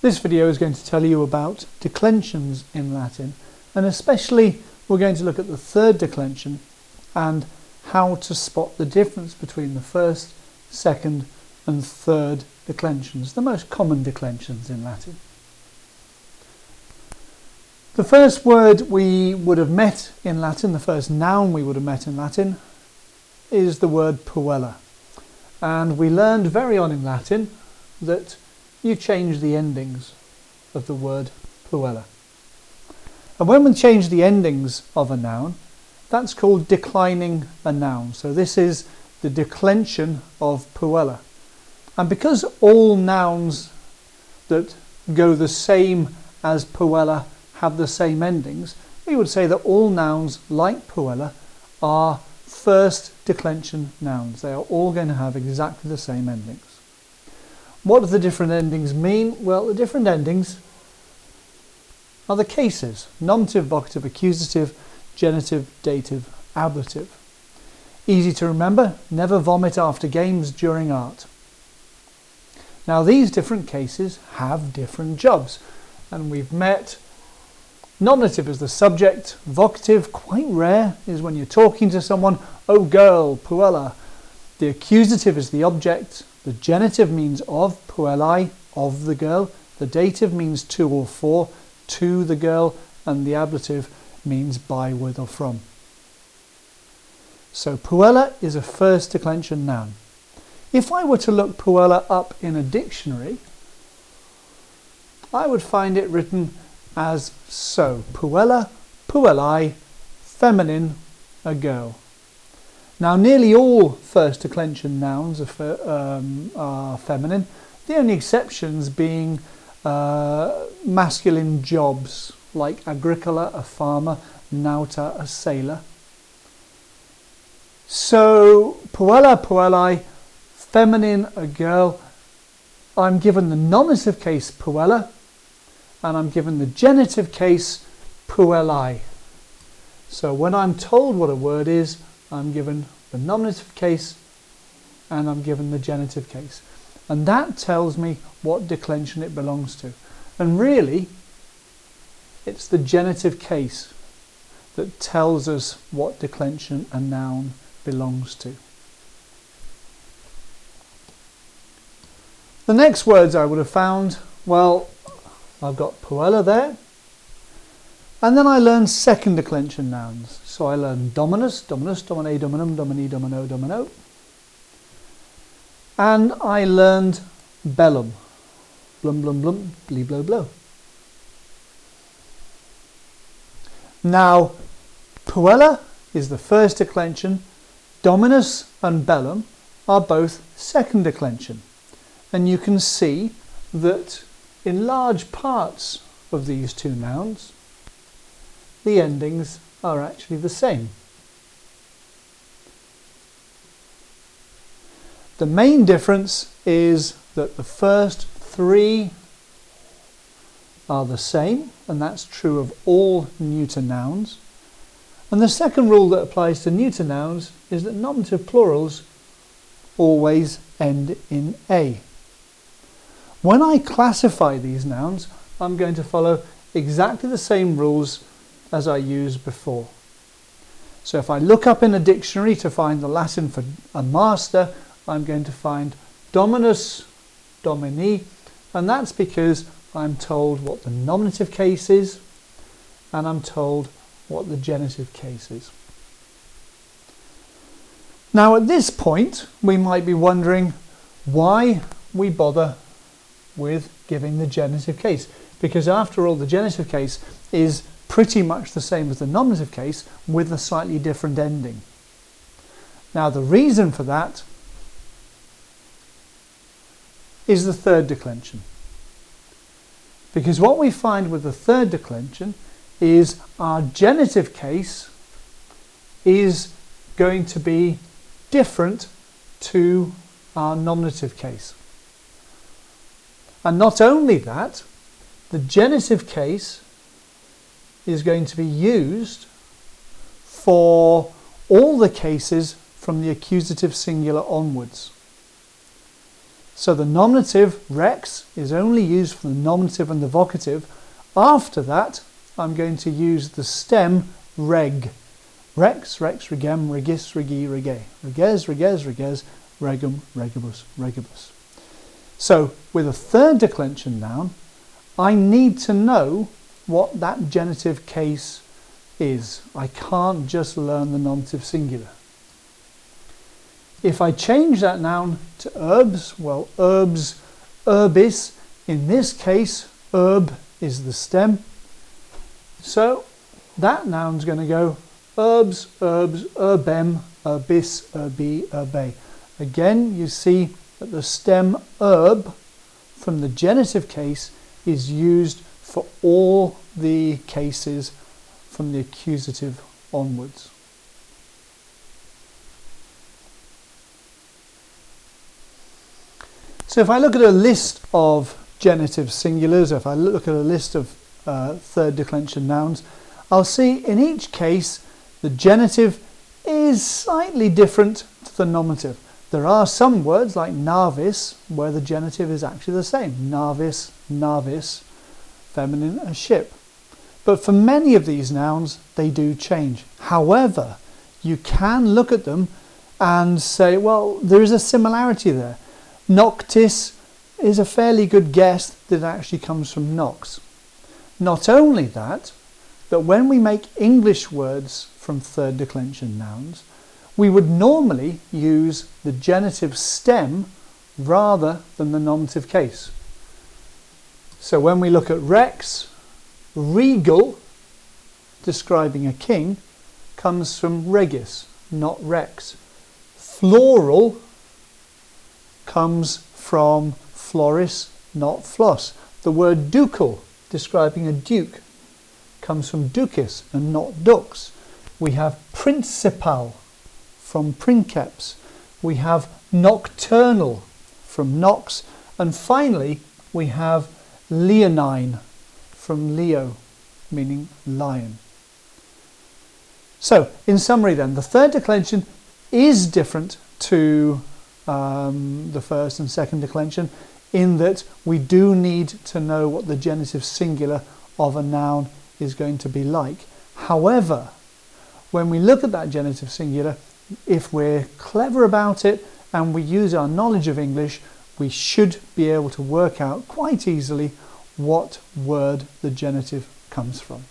This video is going to tell you about declensions in Latin, and especially we're going to look at the third declension and how to spot the difference between the first, second and third declensions, the most common declensions in Latin. The first word we would have met in Latin, the first noun we would have met in Latin, is the word puella. And we learned very on in Latin that you change the endings of the word puella. And when we change the endings of a noun, that's called declining a noun. So this is the declension of puella. And because all nouns that go the same as puella have the same endings, we would say that all nouns like puella are first declension nouns. They are all going to have exactly the same endings. What do the different endings mean? Well, the different endings are the cases: nominative, vocative, accusative, genitive, dative, ablative. Easy to remember: never vomit after games during art. Now these different cases have different jobs, and we've met nominative as the subject, vocative, quite rare, is when you're talking to someone, oh girl, puella. The accusative is the object, the genitive means of, puellai, of the girl, the dative means to or for, to the girl, and the ablative means by, with or from. So puella is a first declension noun. If I were to look puella up in a dictionary, I would find it written as so: puella, puellai, feminine, a girl. Now nearly all first declension nouns are feminine, the only exceptions being masculine jobs like agricola, a farmer, nauta, a sailor. So puella, puellai, feminine, a girl. I'm given the nominative case puella, and I'm given the genitive case puellai. So when I'm told what a word is, I'm given the nominative case and I'm given the genitive case. And that tells me what declension it belongs to. And really, it's the genitive case that tells us what declension a noun belongs to. The next words I would have found, well, I've got puella there, and then I learned second declension nouns. So I learned dominus, dominus, domine, dominum, domini, domino, domino. And I learned bellum, blum, blum, blum, blee, blow, blow. Now, puella is the first declension. Dominus and bellum are both second declension. And you can see that in large parts of these two nouns, the endings are actually the same. The main difference is that the first three are the same, and that's true of all neuter nouns. And the second rule that applies to neuter nouns is that nominative plurals always end in A. When I classify these nouns, I'm going to follow exactly the same rules as I used before. So if I look up in a dictionary to find the Latin for a master, I'm going to find dominus, domini, and that's because I'm told what the nominative case is and I'm told what the genitive case is. Now at this point we might be wondering why we bother with giving the genitive case, because after all the genitive case is pretty much the same as the nominative case with a slightly different ending. Now the reason for that is the third declension, because what we find with the third declension is our genitive case is going to be different to our nominative case. And not only that, the genitive case is going to be used for all the cases from the accusative singular onwards. So the nominative rex is only used for the nominative and the vocative. After that, I'm going to use the stem reg. Rex, rex, regem, regis, regi, rege. Reges, reges, reges, regum, regibus, regibus. So with a third declension noun, I need to know what that genitive case is. I can't just learn the nominative singular. If I change that noun to herbs, well, herbs, herbis, in this case, herb is the stem. So that noun's going to go herbs, herbs, herbem, herbis, herbi, herbe. Again, you see that the stem herb from the genitive case is used for all the cases from the accusative onwards. So if I look at a list of genitive singulars, if I look at a list of third declension nouns, I'll see in each case the genitive is slightly different to the nominative. There are some words like navis where the genitive is actually the same. Navis, navis, feminine, a ship. But for many of these nouns, they do change. However, you can look at them and say, well, there is a similarity there. Noctis is a fairly good guess that it actually comes from nox. Not only that, but when we make English words from third declension nouns, we would normally use the genitive stem rather than the nominative case. So when we look at rex, regal, describing a king, comes from regis, not rex. Floral comes from floris, not floss. The word ducal, describing a duke, comes from ducis and not dux. We have principal from princeps. We have nocturnal from nox. And finally, we have leonine from leo, meaning lion. So, in summary then, the third declension is different to the first and second declension in that we do need to know what the genitive singular of a noun is going to be like. However, when we look at that genitive singular, if we're clever about it and we use our knowledge of English, we should be able to work out quite easily what word the genitive comes from.